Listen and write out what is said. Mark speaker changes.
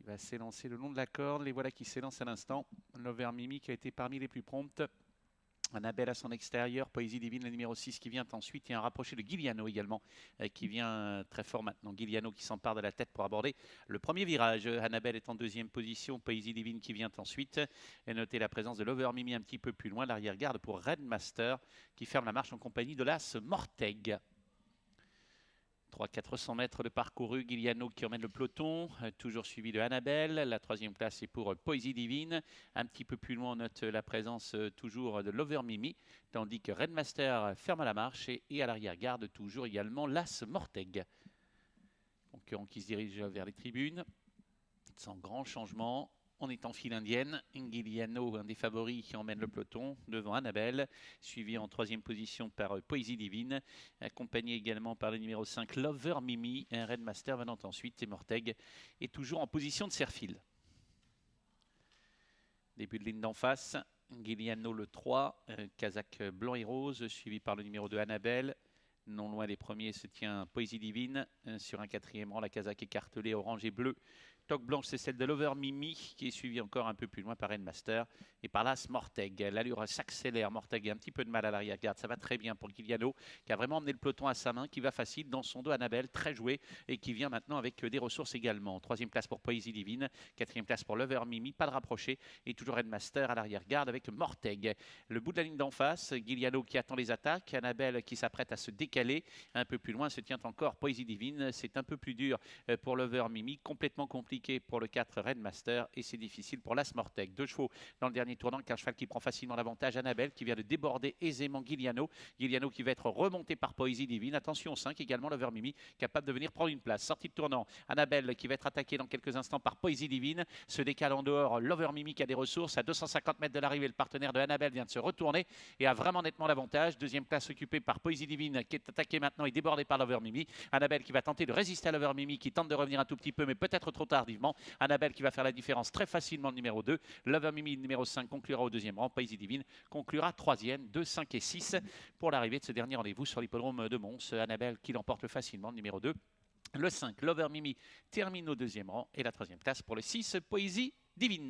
Speaker 1: Il va s'élancer le long de la corde. Les voilà qui s'élancent à l'instant. Lover Mimi qui a été parmi les plus promptes. Annabelle à son extérieur, Poésie Divine, le numéro 6 qui vient ensuite. Il y a un rapproché de Giuliano également qui vient très fort maintenant. Giuliano qui s'empare de la tête pour aborder le premier virage. Annabelle est en deuxième position, Poésie Divine qui vient ensuite. Et notez la présence de Lover Mimi un petit peu plus loin. L'arrière-garde pour Red Master qui ferme la marche en compagnie de l'As Morteg. 300-400 mètres de parcouru, Giuliano qui emmène le peloton, toujours suivi de Annabelle. La troisième place est pour Poésie Divine. Un petit peu plus loin, on note la présence toujours de Lover Mimi, tandis que Redmaster ferme la marche et à l'arrière-garde toujours également l'As Morteg. Concurrent qui se dirige vers les tribunes, sans grand changement. On est en file indienne. Giuliano, un des favoris qui emmène le peloton devant Annabelle, suivi en troisième position par Poésie Divine, accompagné également par le numéro 5 Lover Mimi. Un Redmaster venant ensuite et Morteg est toujours en position de serre-file. Début de ligne d'en face. Giuliano le 3, Kazakh blanc et rose, suivi par le numéro 2 Annabelle. Non loin des premiers se tient Poésie Divine. Sur un quatrième rang, la Kazakh écartelée orange et bleu. Toque blanche, c'est celle de Lover Mimi, qui est suivie encore un peu plus loin par Redmaster et par l'As Morteg. L'allure s'accélère. Morteg a un petit peu de mal à l'arrière-garde. Ça va très bien pour Giuliano, qui a vraiment emmené le peloton à sa main, qui va facile dans son dos. Annabelle, très joué et qui vient maintenant avec des ressources également. Troisième place pour Poésie Divine. Quatrième place pour Lover Mimi. Pas de rapproché. Et toujours Redmaster à l'arrière-garde avec Morteg. Le bout de la ligne d'en face, Giuliano qui attend les attaques. Annabelle qui s'apprête à se décaler. Un peu plus loin se tient encore Poésie Divine. C'est un peu plus dur pour Lover Mimi. Complètement compliqué pour le 4 Redmaster et c'est difficile pour l'As Morteg. Deux chevaux dans le dernier tournant, qu'un cheval qui prend facilement l'avantage. Annabelle qui vient de déborder aisément Giuliano. Giuliano qui va être remonté par Poésie Divine. Attention 5 également Lover Mimi capable de venir prendre une place. Sortie de tournant, Annabelle qui va être attaquée dans quelques instants par Poésie Divine. Se décale en dehors Lover Mimi qui a des ressources. À 250 mètres de l'arrivée, le partenaire de Annabelle vient de se retourner et a vraiment nettement l'avantage. Deuxième place occupée par Poésie Divine qui est attaquée maintenant et débordée par Lover Mimi. Annabelle qui va tenter de résister à Lover Mimi qui tente de revenir un tout petit peu mais peut-être trop tardivement. Annabelle qui va faire la différence très facilement, le numéro 2. Lover Mimi, le numéro 5, conclura au deuxième rang. Poésie Divine conclura troisième, 2, 5 et 6 pour l'arrivée de ce dernier rendez-vous sur l'hippodrome de Mons. Annabelle qui l'emporte facilement, le numéro 2. Le 5, Lover Mimi, termine au deuxième rang. Et la troisième place pour le 6, Poésie Divine.